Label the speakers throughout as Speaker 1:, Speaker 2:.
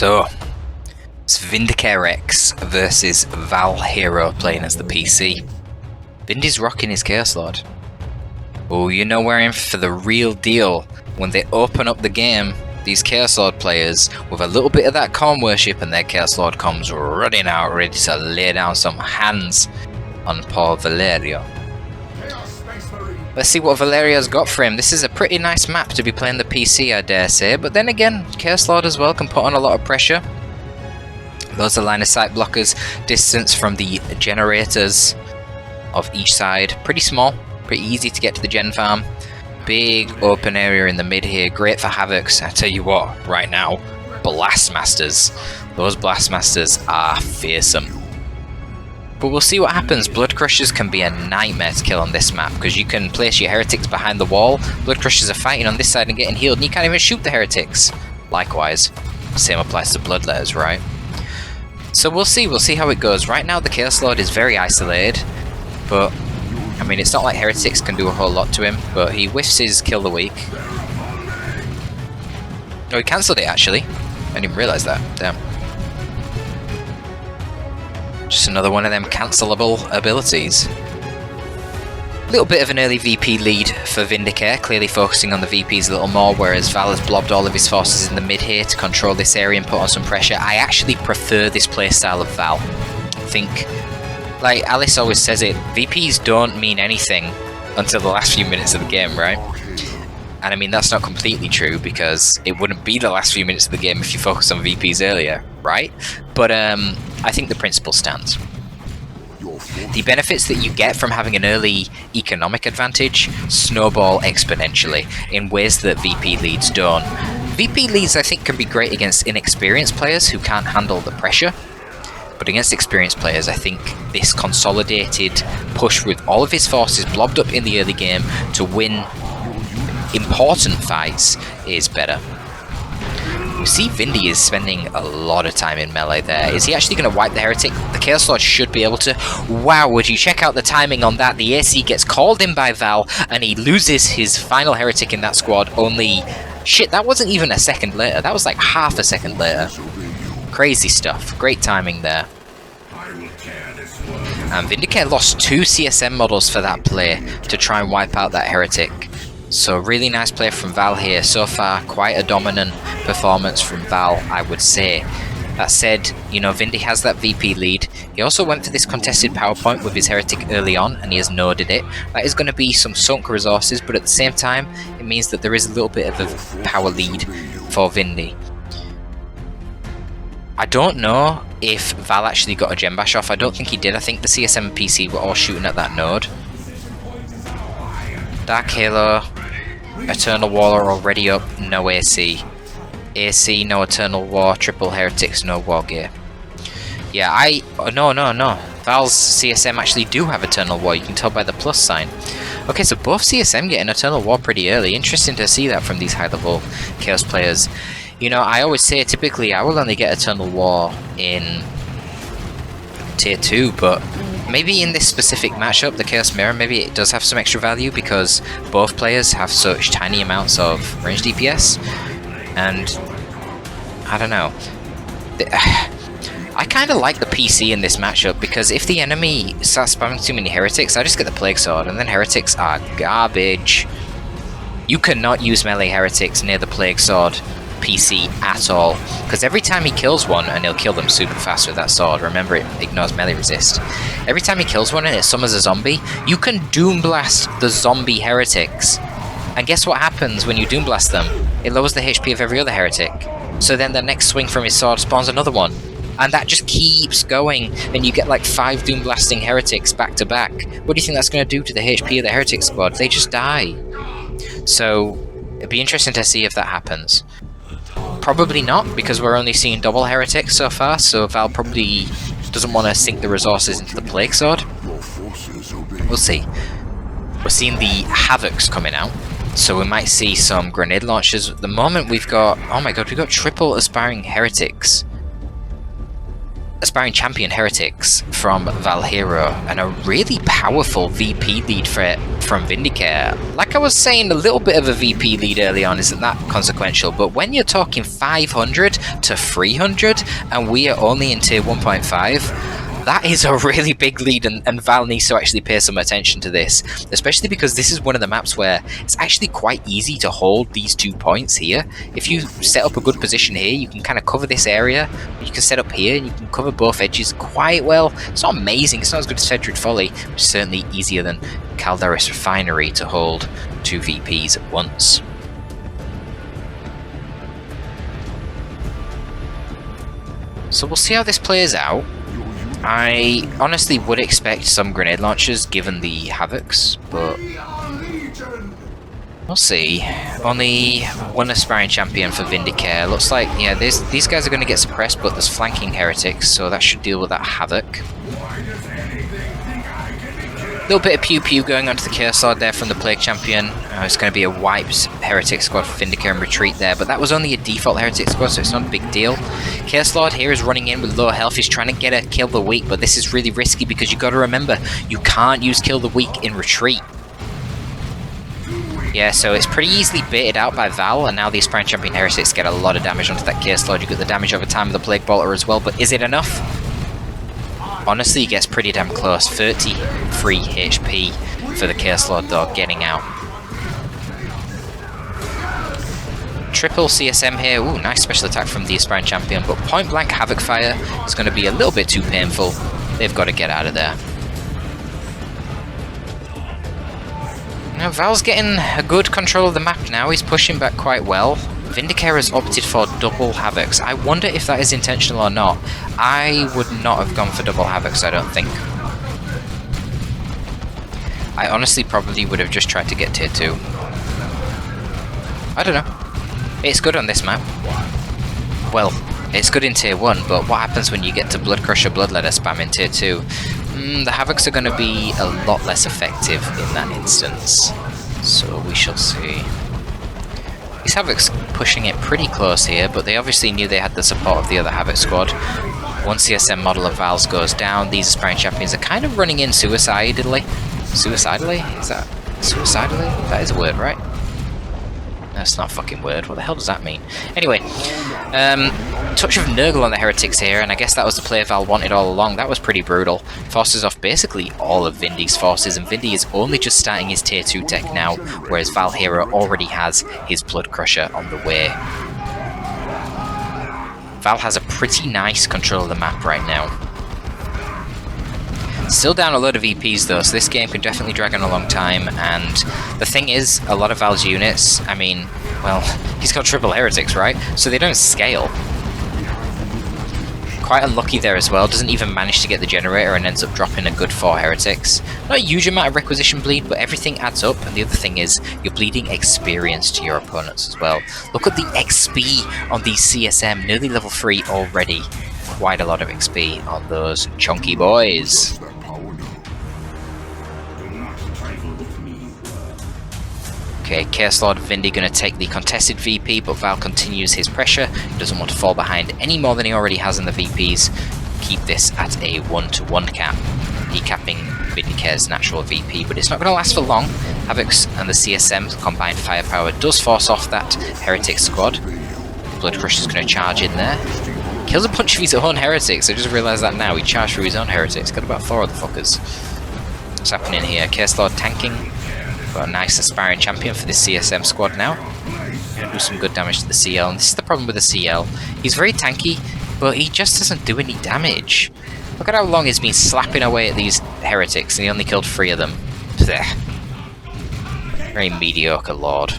Speaker 1: So, it's VindicareX versus ValHero playing as the PC. Vindy's rocking his Chaos Lord. Oh, you know we're in for the real deal when they open up the game. These Chaos Lord players, with a little bit of that calm worship, and their Chaos Lord comes running out, ready to lay down some hands on poor ValHero. Let's see what ValHero's got for him. This is a pretty nice map to be playing the PC, I dare say, but then again, Chaos Lord as well can put on a lot of pressure. Those are line of sight blockers, distance from the generators of each side, pretty small, pretty easy to get to the gen farm. Big open area in the mid here, great for Havocs. I tell you what, right now, Blastmasters. Those Blastmasters are fearsome. But we'll see what happens. Blood Crushers can be a nightmare to kill on this map, because you can place your Heretics behind the wall, Blood Crushers are fighting on this side and getting healed, and you can't even shoot the Heretics. Likewise, same applies to Bloodletters, right? So we'll see how it goes. Right now the Chaos Lord is very isolated, but I mean, it's not like Heretics can do a whole lot to him, but he whiffs his Kill the Weak. Oh, he cancelled it actually. I didn't even realise that. Damn. Just another one of them cancelable abilities. A little bit of an early VP lead for Vindicare, clearly focusing on the VPs a little more, whereas Val has blobbed all of his forces in the mid here to control this area and put on some pressure. I actually prefer this playstyle of Val. I think, like Alice always says it, VPs don't mean anything until the last few minutes of the game, right? And I mean, that's not completely true, because it wouldn't be the last few minutes of the game if you focus on VPs earlier, right? But I think the principle stands. The benefits that you get from having an early economic advantage snowball exponentially in ways that VP leads don't. VP leads, I think, can be great against inexperienced players who can't handle the pressure. But against experienced players, I think this consolidated push with all of his forces blobbed up in the early game to win important fights is better. We see Vindy is spending a lot of time in melee there. Is he actually going to wipe the Heretic? The Chaos Lord should be able to. Wow, would you check out the timing on that? The AC gets called in by Val, and he loses his final Heretic in that squad only... Shit, that wasn't even a second later. That was like half a second later. Crazy stuff. Great timing there. And Vindicare lost 2 CSM models for that play to try and wipe out that Heretic. So really nice play from Val here. So far, quite a dominant performance from Val, I would say. That said, you know, Vindy has that VP lead. He also went for this contested power point with his Heretic early on, and he has noded it. That is going to be some sunk resources, but at the same time, it means that there is a little bit of a power lead for Vindy. I don't know if Val actually got a gem bash off. I don't think he did. I think the CSM and PC were all shooting at that node. Dark Halo, Eternal War are already up, no AC. AC, no Eternal War, triple Heretics, no War Gear. Yeah, no. Val's CSM actually do have Eternal War, you can tell by the plus sign. Okay, so both CSM get an Eternal War pretty early. Interesting to see that from these high level Chaos players. You know, I always say typically I will only get Eternal War in tier 2, but maybe in this specific matchup, the Chaos Mirror, maybe it does have some extra value because both players have such tiny amounts of range DPS, and I don't know. I kind of like the PC in this matchup because if the enemy starts spamming too many Heretics, I just get the Plague Sword, and then Heretics are garbage. You cannot use melee Heretics near the Plague Sword PC at all, because every time he kills one, and he'll kill them super fast with that sword, remember it ignores melee resist, every time he kills one and it summons a zombie, you can Doom Blast the zombie Heretics, and guess what happens when you Doom Blast them? It lowers the HP of every other Heretic, so then the next swing from his sword spawns another one, and that just keeps going, and you get like 5 Doom Blasting Heretics back to back. What do you think that's going to do to the HP of the Heretic squad? They just die. So it'd be interesting to see if that happens. Probably not, because we're only seeing double Heretics so far, so Val probably doesn't want to sink the resources into the Plague Sword. We'll see. We're seeing the Havocs coming out, so we might see some grenade launchers. At the moment we've got, oh my god, we've got triple Aspiring Heretics. aspiring champion heretics from ValHero and a really powerful VP lead threat from Vindicare. Like I was saying, a little bit of a VP lead early on isn't that consequential, but when you're talking 500 to 300 and we are only in tier 1.5, that is a really big lead, and Val needs to actually pay some attention to this, especially because this is one of the maps where it's actually quite easy to hold these 2 points here. If you set up a good position here, you can kind of cover this area, you can set up here and you can cover both edges quite well. It's not amazing, it's not as good as Fedrid Folly, but it's certainly easier than Calderis Refinery to hold 2 VPs at once. So we'll see how this plays out. I honestly would expect some grenade launchers given the Havocs, but we'll see. Only one aspiring champion for Vindicare. Looks like, yeah, these guys are going to get suppressed, but there's flanking heretics, so that should deal with that Havoc. Little bit of pew-pew going onto the Chaos Sword there from the Plague Champion. It's going to be a wiped Heretic squad for Vindicare and retreat there, but that was only a default Heretic squad, so it's not a big deal. Chaos Lord here is running in with low health. He's trying to get a Kill the Weak, but this is really risky because you've got to remember, you can't use Kill the Weak in retreat. Yeah, so it's pretty easily baited out by Val, and now the Aspiring Champion Heretics get a lot of damage onto that Chaos Lord. You get the damage over time of the Plague Bolter as well, but is it enough? Honestly, it gets pretty damn close. 33 HP for the Chaos Lord though, getting out. Triple CSM here. Ooh, nice special attack from the Aspiring Champion, but point blank Havoc Fire is going to be a little bit too painful. They've got to get out of there. Now Val's getting a good control of the map now. He's pushing back quite well. Vindicare has opted for double Havocs. I wonder if that is intentional or not. I would not have gone for double Havocs, I don't think. I honestly probably would have just tried to get tier 2. I don't know. It's good on this map. Well, it's good in tier 1, but what happens when you get to Blood Crusher Bloodletter spam in tier 2? The Havocs are going to be a lot less effective in that instance. So we shall see. These Havocs pushing it pretty close here, but they obviously knew they had the support of the other Havoc squad. One CSM model of Val's goes down. These Aspiring Champions are kind of running in suicidally. Suicidally? Is that suicidally? That is a word, right? That's not a fucking word. What the hell does that mean? Anyway, touch of Nurgle on the Heretics here, and I guess that was the play Val wanted all along. That was pretty brutal. Forces off basically all of Vindy's forces, and Vindy is only just starting his tier 2 tech now, whereas ValHero already has his Blood Crusher on the way. Val has a pretty nice control of the map right now. Still down a load of EPs though, so this game can definitely drag on a long time, and the thing is, a lot of Val's units, I mean, well, he's got triple Heretics, right? So they don't scale. Quite unlucky there as well, doesn't even manage to get the generator and ends up dropping a good 4 Heretics. Not a huge amount of requisition bleed, but everything adds up, and the other thing is, you're bleeding experience to your opponents as well. Look at the XP on these CSM, nearly level 3 already. Quite a lot of XP on those chunky boys. Okay, Chaos Lord Vindy going to take the contested VP, but Val continues his pressure. He doesn't want to fall behind any more than he already has in the VPs. Keep this at a 1-to-1 cap, decapping Vindicare's natural VP, but it's not going to last for long. Havocs and the CSM's combined firepower does force off that Heretic squad. Blood Crusher's going to charge in there. Kills a bunch of his own Heretics, I just realised that now. He charged through his own Heretics. Got about 4 of the fuckers. What's happening here? Chaos Lord tanking. Got a nice Aspiring Champion for this CSM squad now. Gonna do some good damage to the CL, and this is the problem with the CL. He's very tanky, but he just doesn't do any damage. Look at how long he's been slapping away at these Heretics, and he only killed 3 of them. Blech. Very mediocre Lord.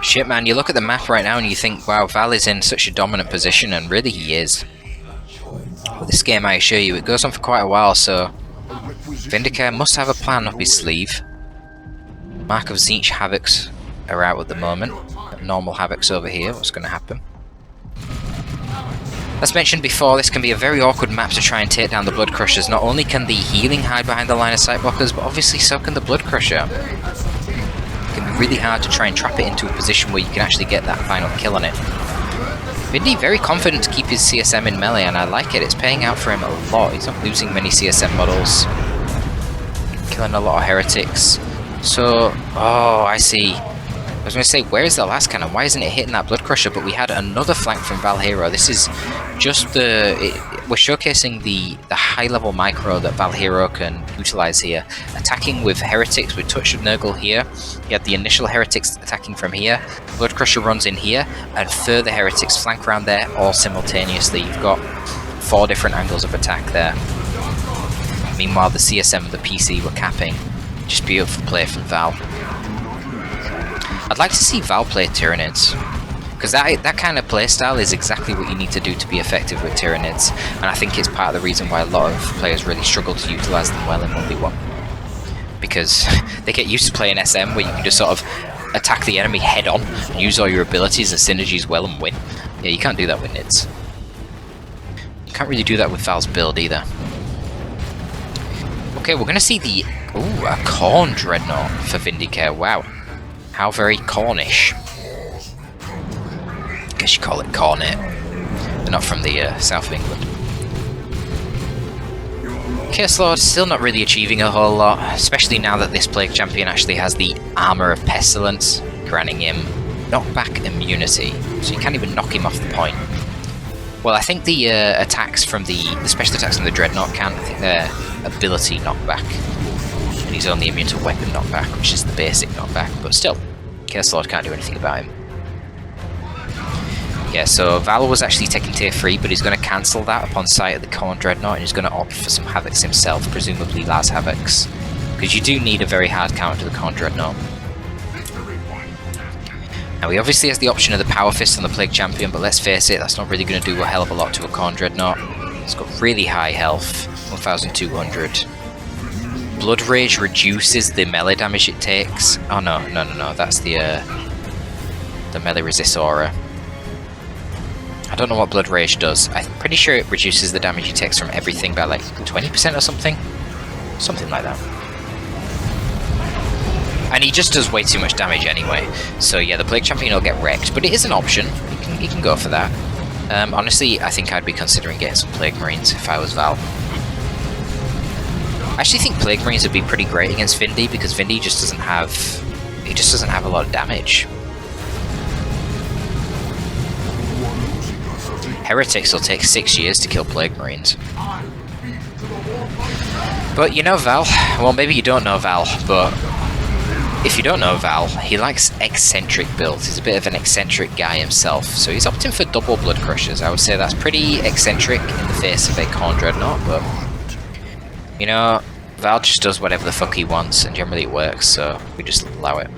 Speaker 1: Shit, man, you look at the map right now and you think, wow, Val is in such a dominant position, and really he is. But this game, I assure you, it goes on for quite a while, so Vindicare must have a plan up his sleeve. Mark of Tzeentch Havocs are out at the moment. Normal Havocs over here, what's going to happen? As mentioned before, this can be a very awkward map to try and take down the Blood Crushers. Not only can the healing hide behind the line of sight blockers, but obviously so can the Blood Crusher. It can be really hard to try and trap it into a position where you can actually get that final kill on it. Vindy very confident to keep his CSM in melee, and I like it. It's paying out for him a lot. He's not losing many CSM models. Killing a lot of heretics. So, oh, I see. I was going to say, where is the last cannon? Why isn't it hitting that Blood Crusher? But we had another flank from ValHero. This is just we're showcasing the high-level micro that ValHero can utilize here. Attacking with heretics with Touch of Nurgle here. You had the initial heretics attacking from here. Blood Crusher runs in here, and further heretics flank around there all simultaneously. You've got 4 different angles of attack there. Meanwhile, the CSM and the PC were capping. Just beautiful play from Val. I'd like to see Val play Tyranids, because that kind of playstyle is exactly what you need to do to be effective with Tyranids, and I think it's part of the reason why a lot of players really struggle to utilise them well in 1v1. Because they get used to playing SM, where you can just sort of attack the enemy head on, and use all your abilities and synergies well and win. Yeah, you can't do that with Nids. You can't really do that with Val's build either. Okay, we're going to see the... Ooh, a Corn Dreadnought for Vindicare, wow. How very Cornish. I guess you call it Cornet. They're not from the south of England. Chaos Lord still not really achieving a whole lot, especially now that this Plague Champion actually has the Armour of Pestilence, granting him knockback immunity, so you can't even knock him off the point. Well, I think the attacks from the special attacks from the Dreadnought can. I think they're ability knockback. And he's only immune to weapon knockback, which is the basic knockback, but still, Chaos Lord can't do anything about him. Yeah, so Val was actually taking tier 3, but he's going to cancel that upon sight of the Corn Dreadnought, and he's going to opt for some Havocs himself, presumably Laz Havocs, because you do need a very hard counter to the Corn Dreadnought. Now he obviously has the option of the Power Fist on the Plague Champion, but let's face it, that's not really going to do a hell of a lot to a Corn Dreadnought. It's got really high health, 1200. Blood Rage reduces the melee damage it takes. Oh no, that's the melee resist aura. I don't know what Blood Rage does. I'm pretty sure it reduces the damage he takes from everything by like 20% or something. Something like that. And he just does way too much damage anyway. So yeah, the Plague Champion will get wrecked, but it is an option. You can go for that. Honestly, I think I'd be considering getting some Plague Marines if I was Val. I actually think Plague Marines would be pretty great against Vindy, because Vindy just doesn't have... he just doesn't have a lot of damage. Heretics will take 6 years to kill Plague Marines. But you know Val, well maybe you don't know Val, but if you don't know Val, he likes eccentric builds. He's a bit of an eccentric guy himself, so he's opting for double Blood Crushers. I would say that's pretty eccentric in the face of a Corn Dreadnought, but you know, Val just does whatever the fuck he wants, and generally it works, so we just allow it.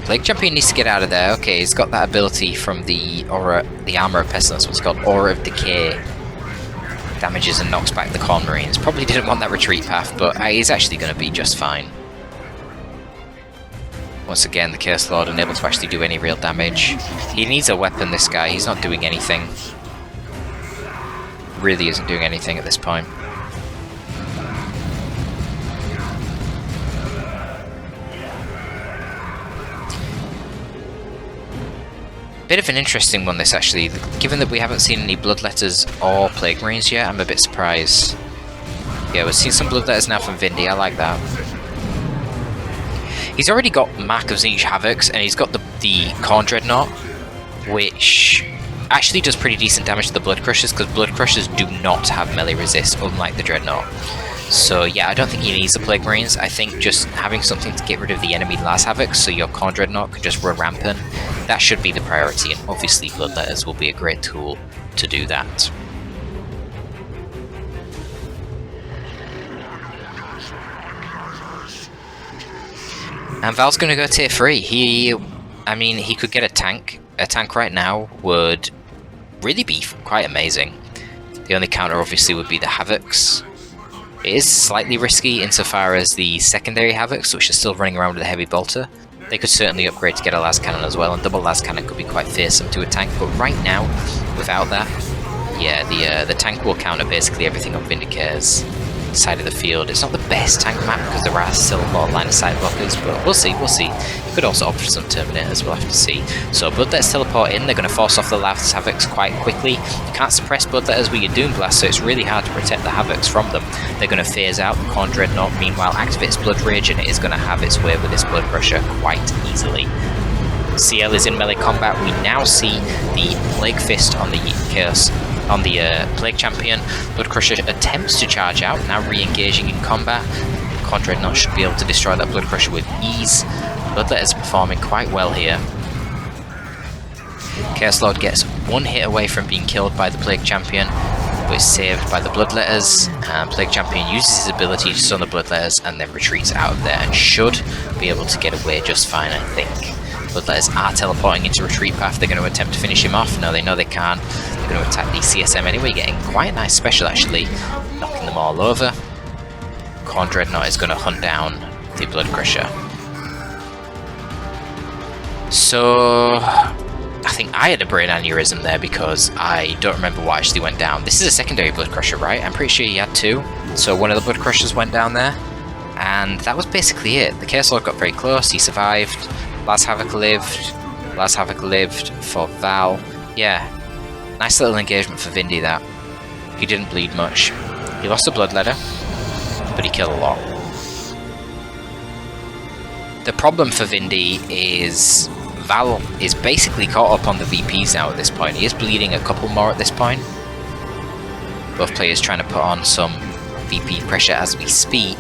Speaker 1: Plague Champion needs to get out of there. Okay, he's got that ability from the Aura, the Armour of Pestilence, what's called Aura of Decay. Damages and knocks back the Corn Marines. Probably didn't want that retreat path, but he's actually going to be just fine. Once again, the Chaos Lord unable to actually do any real damage. He needs a weapon, this guy. He's not doing anything. Really isn't doing anything at this point. Bit of an interesting one, this actually. Given that we haven't seen any Bloodletters or Plague Marines yet, I'm a bit surprised. Yeah, we've seen some Bloodletters now from Vindy, I like that. He's already got Mark of Zinch Havocs, and he's got the Corn Dreadnought, which actually does pretty decent damage to the Blood Crushers, because Blood Crushers do not have melee resist, unlike the Dreadnought. So yeah, I don't think he needs the Plague Marines. I think just having something to get rid of the enemy Laz Havocs, so your Corn Dreadnought can just run rampant, that should be the priority, and obviously Bloodletters will be a great tool to do that. And Val's going to go tier 3. I mean, he could get a tank. A tank right now would really be quite amazing. The only counter obviously would be the Havocs. It is slightly risky insofar as the secondary Havocs, which are still running around with a heavy bolter, They could certainly upgrade to get a las cannon as well, and double las cannon could be quite fearsome to a tank, but right now, without that, yeah, the tank will counter basically everything on Vindicare's side of the field. It's not the best tank map because there are still a lot of line of sight blockers, but we'll see. You could also opt for some Terminators, we'll have to see. So Bloodletters teleport in, they're going to force off the Las Havocs quite quickly. You can't suppress Bloodletters with your Doom Blast, so it's really hard to protect the Havocs from them. They're going to phase out. The Khorne Dreadnought meanwhile activates Blood Rage, and it is going to have its way with this Blood Crusher quite easily. CL is in melee combat. We now see the Plague Fist on the Chaos, on the Plague Champion. Blood Crusher attempts to charge out, now re-engaging in combat. Khorne Dreadnought should be able to destroy that Blood Crusher with ease. Bloodletters performing quite well here. Chaos Lord gets one hit away from being killed by the Plague Champion, but is saved by the Bloodletters. Plague Champion uses his ability to stun the Bloodletters and then retreats out of there and should be able to get away just fine, I think. Bloodletters are teleporting into retreat path. They're going to attempt to finish him off. No, they know they can't. They're going to attack the CSM anyway, getting quite a nice special actually, knocking them all over. Khorne Dreadnought is going to hunt down the Blood Crusher. So I think I had a brain aneurysm there because I don't remember what actually went down. This is a secondary Blood Crusher, right? I'm pretty sure he had two. So one of the Blood Crushers went down there, and that was basically it. The Chaos Lord got very close, he survived. Las Havoc lived for Val. Yeah, nice little engagement for Vindy that. He didn't bleed much. He lost a Bloodletter, but he killed a lot. The problem for Vindy is Val is basically caught up on the VPs now at this point. He is bleeding a couple more at this point. Both players trying to put on some VP pressure as we speak.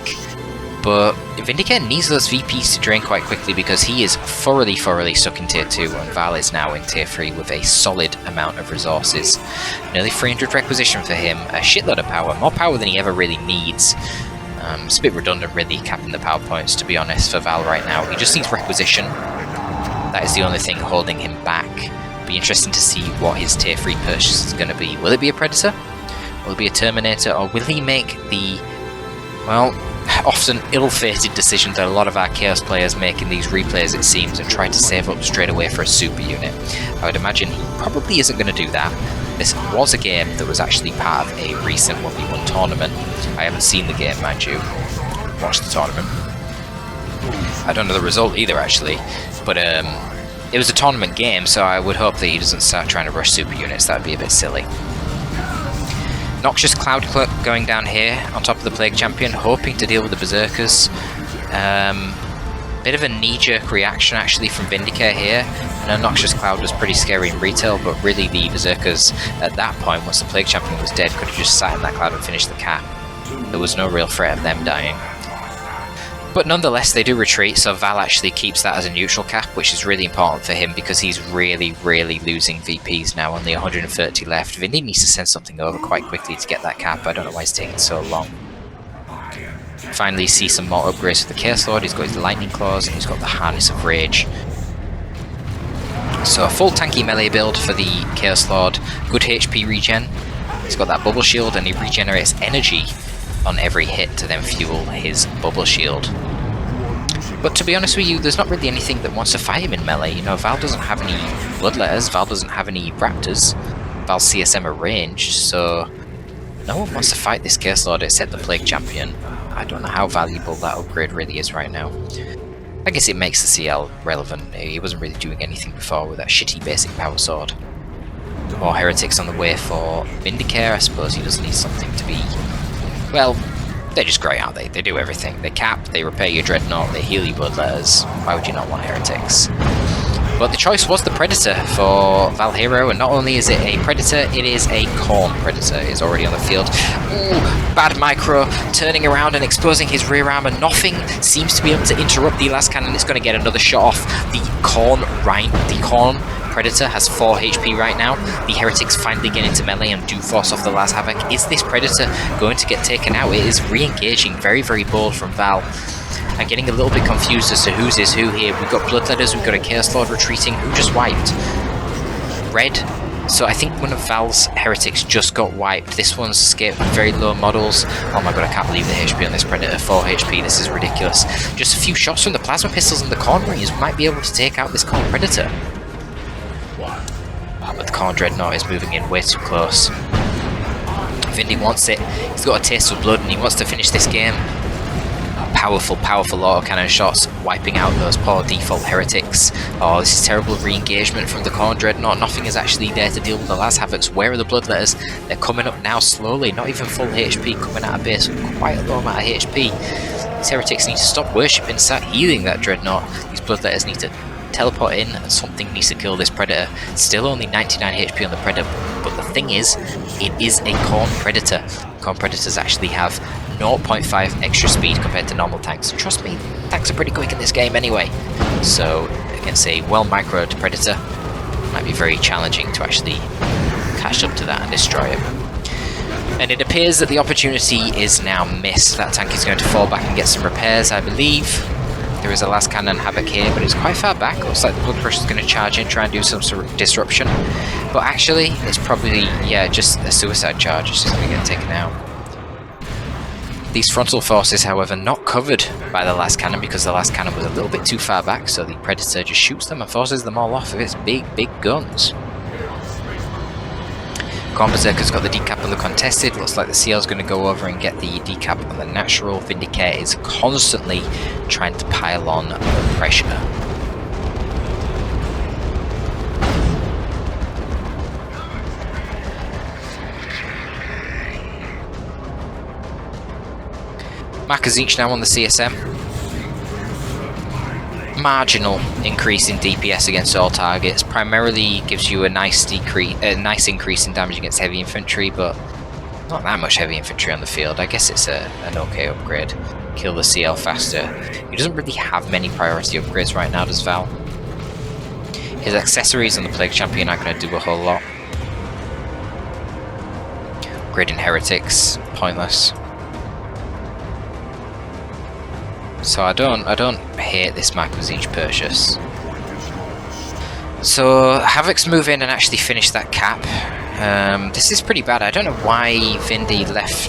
Speaker 1: But Vindicare needs those VPs to drain quite quickly because he is thoroughly stuck in tier 2 and Val is now in tier 3 with a solid amount of resources. Nearly 300 requisition for him, a shitload of power, more power than he ever really needs. It's a bit redundant really capping the power points, to be honest, for Val right now. He just needs requisition. That is the only thing holding him back. Be interesting to see what his tier 3 purchase is going to be. Will it be a Predator? Will it be a Terminator? Or will he make the, well, often ill-fated decision that a lot of our Chaos players make in these replays, it seems, and try to save up straight away for a super unit? I would imagine he probably isn't going to do that. This was a game that was actually part of a recent 1v1 tournament. I haven't seen the game, mind you. Watched the tournament. I don't know the result either, actually. But it was a tournament game, so I would hope that he doesn't start trying to rush super units. That would be a bit silly. Noxious Cloud Clerk going down here on top of the Plague Champion, hoping to deal with the Berserkers. Bit of a knee-jerk reaction actually from Vindicare here. I know Noxious Cloud was pretty scary in retail, but really the Berserkers at that point, once the Plague Champion was dead, could have just sat in that cloud and finished the cap. There was no real threat of them dying. But nonetheless, they do retreat, so Val actually keeps that as a neutral cap, which is really important for him because he's really losing VPs now. Only 130 left. Vindy needs to send something over quite quickly to get that cap. I don't know why it's taking so long. Finally see some more upgrades for the Chaos Lord. He's got his Lightning Claws and he's got the Harness of Rage. So a full tanky melee build for the Chaos Lord. Good HP regen. He's got that Bubble Shield and he regenerates energy on every hit to then fuel his Bubble Shield. But to be honest with you, there's not really anything that wants to fight him in melee. You know, Val doesn't have any Bloodletters, Val doesn't have any Raptors, Val's CSM are ranged, so no one wants to fight this Chaos Lord except the Plague Champion. I don't know how valuable that upgrade really is right now. I guess it makes the CL relevant. He wasn't really doing anything before with that shitty basic power sword. More Heretics on the way for Vindicare. I suppose he does need something to be, well, they're just great, aren't they? They do everything. They cap, they repair your Dreadnought, they heal your Bloodletters. Why would you not want Heretics? But the choice was the Predator for ValHero, and not only is it a Predator, it is a Khorne Predator. It's already on the field. Ooh, bad micro, turning around and exposing his rear armor. Nothing seems to be able to interrupt the last cannon. It's going to get another shot off. The Khorne Predator has 4 HP right now. The Heretics finally get into melee and do force off the last Havoc. Is this Predator going to get taken out? It is re-engaging. Very bold from Val. I'm getting a little bit confused as to whose is who here. We've got Bloodletters, we've got a Chaos Lord retreating. Who just wiped? Red So I think one of Val's heretics just got wiped. This one's escaped with very low models. Oh my god, I can't believe the HP on this Predator. 4 HP, this is ridiculous. Just a few shots from the plasma pistols and the Khorne Marines might be able to take out this Khorne Predator. Oh, but the Khorne Dreadnought is moving in way too close. Vindy wants it. He's got a taste of blood and he wants to finish this game. Powerful, powerful autocannon shots, wiping out those poor default heretics. Oh, this is terrible re-engagement from the Khorne Dreadnought. Nothing is actually there to deal with the last Havocs. Where are the Bloodletters? They're coming up now slowly, not even full HP, coming out of base with quite a low amount of HP. These heretics need to stop worshipping, start healing that Dreadnought. These Bloodletters need to teleport in and something needs to kill this Predator. Still only 99 HP on the Predator, but the thing is, it is a Khorne Predator. Khorne Predators actually have 0.5 extra speed compared to normal tanks. Trust me, tanks are pretty quick in this game anyway. So against a well-microed Predator, it might be very challenging to actually catch up to that and destroy it. And it appears that the opportunity is now missed. That tank is going to fall back and get some repairs, I believe. There is a last cannon Havoc here, but it's quite far back. Looks like the Blood Crush is going to charge in, try and do some sort of disruption. But actually, it's probably, yeah, just a suicide charge. It's just going to get taken out. These frontal forces, however, not covered by the last cannon because the last cannon was a little bit too far back, so the Predator just shoots them and forces them all off of its big, big guns. Khorne Berserker's got the decap on the contested. Looks like the CL's going to go over and get the decap on the natural. Vindicare is constantly trying to pile on the pressure. Markers each now on the CSM. Marginal increase in DPS against all targets. Primarily gives you a nice increase in damage against heavy infantry, but not that much heavy infantry on the field. I guess it's an okay upgrade. Kill the CL faster. He doesn't really have many priority upgrades right now, does Val? His accessories on the Plague Champion aren't going to do a whole lot. Upgrading heretics, pointless. So I don't hate this Marquisage purchase. So Havoc's move in and actually finish that cap. This is pretty bad. I don't know why Vindy left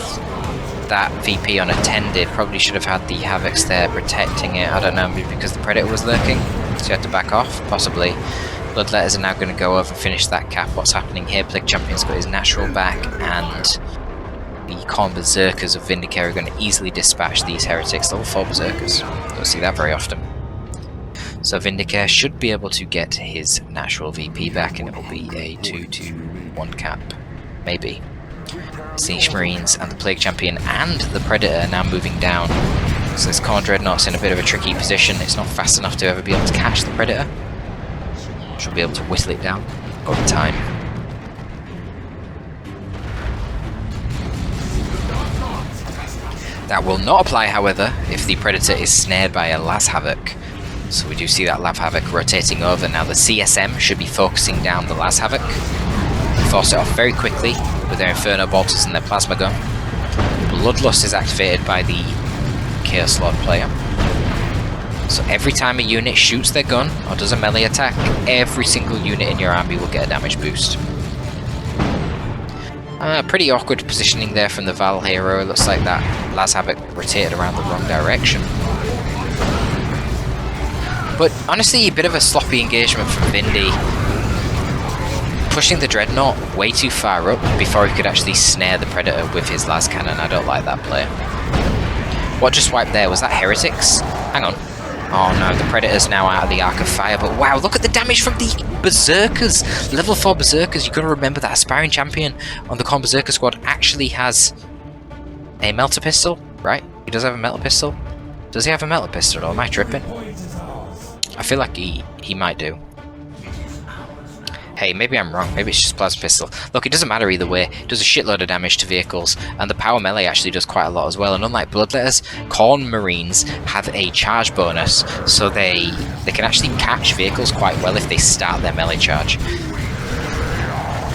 Speaker 1: that VP unattended. Probably should have had the Havocs there protecting it. I don't know, maybe because the Predator was lurking, so you had to back off, possibly. Bloodletters are now going to go over and finish that cap. What's happening here? Plague Champion's got his natural back, and the Khorne Berserkers of Vindicare are going to easily dispatch these heretics. Level 4 Berserkers. Don't see that very often. So Vindicare should be able to get his natural VP back, and it will be a 2-1 cap. Maybe. Siege Marines and the Plague Champion and the Predator are now moving down. So this Khorne Dreadnought's in a bit of a tricky position. It's not fast enough to ever be able to catch the Predator. Should be able to whittle it down over time. That will not apply, however, if the Predator is snared by a Las Havoc. So we do see that Las Havoc rotating over. Now the CSM should be focusing down the Las Havoc. Force it off very quickly with their Inferno Bolters and their Plasma Gun. Bloodlust is activated by the Chaos Lord player. So every time a unit shoots their gun or does a melee attack, every single unit in your army will get a damage boost. Pretty awkward positioning there from the ValHero. It looks like that Las Havoc rotated around the wrong direction. But honestly, a bit of a sloppy engagement from Vindy. Pushing the Dreadnought way too far up before he could actually snare the Predator with his Las Cannon. I don't like that play. What just wiped there? Was that Heretics? Hang on. Oh no, the Predator's now out of the Arc of Fire, but wow, look at the damage from the Berserkers! Level 4 Berserkers, you've got to remember that Aspiring Champion on the Khorne Berserker squad actually has a Melter Pistol, right? He does have a Melter Pistol. Does he have a Melter Pistol, or am I tripping? I feel like he might do. Hey, maybe I'm wrong. Maybe it's just Plasma Pistol. Look, it doesn't matter either way. It does a shitload of damage to vehicles, and the Power Melee actually does quite a lot as well. And unlike Bloodletters, Khorne Marines have a charge bonus, so they can actually catch vehicles quite well if they start their melee charge.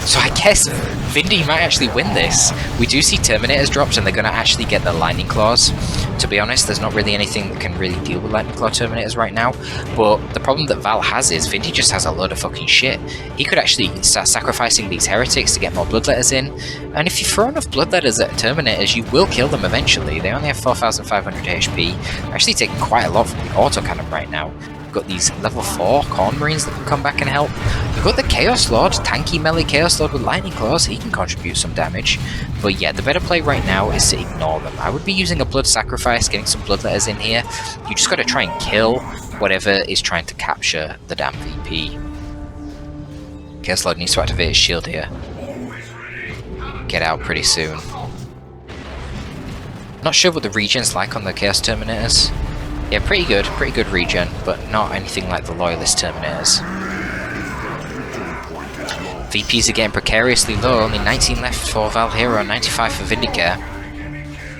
Speaker 1: So I guess Vindy might actually win this. We do see Terminators dropped, and they're going to actually get the Lightning Claws. To be honest, there's not really anything that can really deal with Lightning Claw Terminators right now, but the problem that Val has is Vindy just has a load of fucking shit. He could actually start sacrificing these heretics to get more bloodletters in, and if you throw enough bloodletters at Terminators, you will kill them eventually. They only have 4,500 HP. They're actually taking quite a lot from the autocannon right now. We've got these level 4 Corn Marines that can come back and help. We've got the Chaos Lord, tanky melee Chaos Lord with Lightning Claws. He can contribute some damage. But yeah, the better play right now is to ignore them. I would be using a Blood Sacrifice, getting some bloodletters in here. You just got to try and kill whatever is trying to capture the damn VP. Chaos Lord needs to activate his shield here. Get out pretty soon. Not sure what the regen's like on the Chaos Terminators. Yeah, pretty good regen, but not anything like the Loyalist Terminators. VPs are getting precariously low, only 19 left for ValHero, 95 for Vindicare.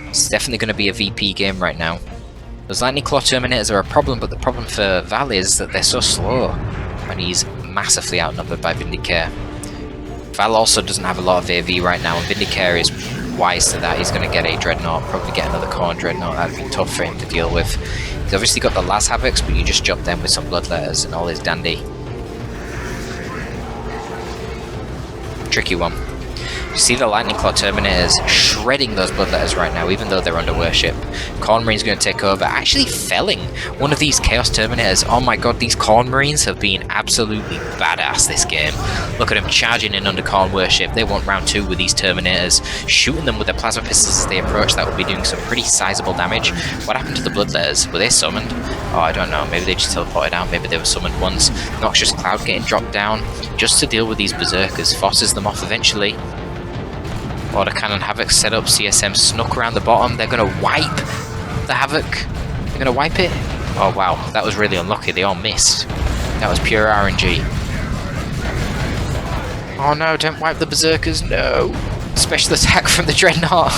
Speaker 1: It's definitely going to be a VP game right now. Those Lightning Claw Terminators are a problem, but the problem for Val is that they're so slow, and he's massively outnumbered by Vindicare. Val also doesn't have a lot of AV right now, and Vindicare is wise to that. He's going to get a Dreadnought, probably get another Corn Dreadnought. That'd be tough for him to deal with. He's obviously got the Las Havocs, but you just jump them with some Bloodletters and all is dandy. Tricky one. You see the Lightning Claw Terminators shredding those Bloodletters right now, even though they're under worship. Corn Marine's going to take over, actually felling one of these Chaos Terminators. Oh my god, these Corn Marines have been absolutely badass this game. Look at them charging in under Corn worship. They want round 2 with these Terminators, shooting them with their plasma pistols as they approach. That would be doing some pretty sizable damage. What happened to the Bloodletters? Were they summoned? Oh, I don't know. Maybe they just teleported out. Maybe they were summoned once. Noxious Cloud getting dropped down just to deal with these Berserkers. Forces them off eventually. Autocannon Havoc set up, CSM snuck around the bottom. They're going to wipe the Havoc. They're going to wipe it. Oh wow, that was really unlucky. They all missed. That was pure RNG. Oh no, don't wipe the Berserkers, no. Special attack from the Dreadnought.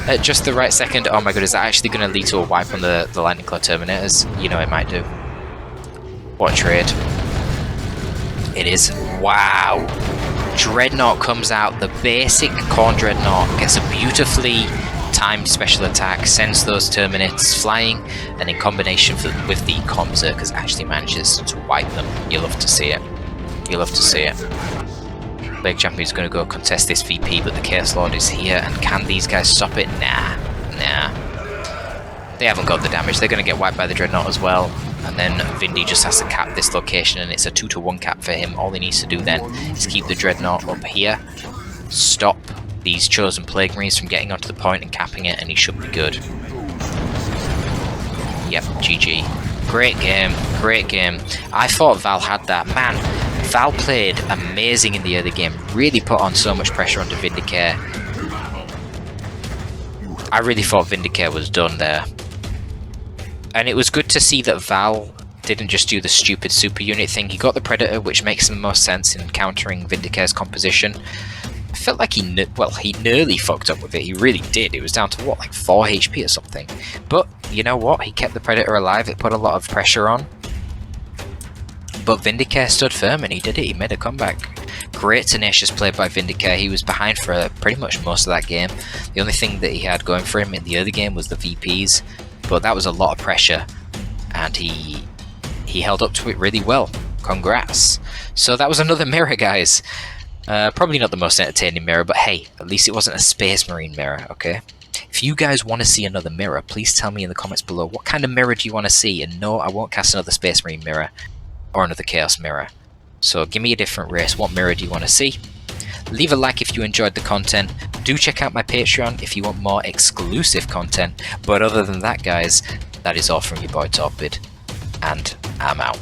Speaker 1: At just the right second. Oh my god, is that actually going to lead to a wipe on the Lightning Claw Terminators? You know it might do. What a trade. It is. Wow. Dreadnought comes out, the basic Corn Dreadnought gets a beautifully timed special attack, sends those Terminates flying, and in combination with the Corn Berserkers actually manages to wipe them. You love to see it. You love to see it. Blade Champion's going to go contest this VP, but the Chaos Lord is here, and can these guys stop it? Nah. They haven't got the damage, they're going to get wiped by the Dreadnought as well. And then Vindy just has to cap this location, and it's a 2-to-1 cap for him. All he needs to do then is keep the Dreadnought up here, stop these chosen Plague Marines from getting onto the point and capping it, and he should be good. Yep, GG. Great game, great game. I thought Val had that. Man, Val played amazing in the early game, really put on so much pressure onto Vindicare. I really thought Vindicare was done there. And it was good to see that Val didn't just do the stupid super unit thing. He got the Predator, which makes the most sense in countering Vindicare's composition. I felt like he nearly fucked up with it. He really did. It was down to, what, like 4 HP or something. But, you know what? He kept the Predator alive. It put a lot of pressure on. But Vindicare stood firm and he did it. He made a comeback. Great tenacious play by Vindicare. He was behind for pretty much most of that game. The only thing that he had going for him in the early game was the VPs. But that was a lot of pressure, and he held up to it really well. Congrats. So that was another mirror, guys. Probably not the most entertaining mirror, but hey, at least it wasn't a Space Marine mirror, okay? If you guys want to see another mirror, please tell me in the comments below what kind of mirror do you want to see, and no, I won't cast another Space Marine mirror or another Chaos mirror. So give me a different race. What mirror do you want to see? Leave a like if you enjoyed the content. Do check out my Patreon if you want more exclusive content. But other than that, guys, that is all from your boy Torpid, and I'm out.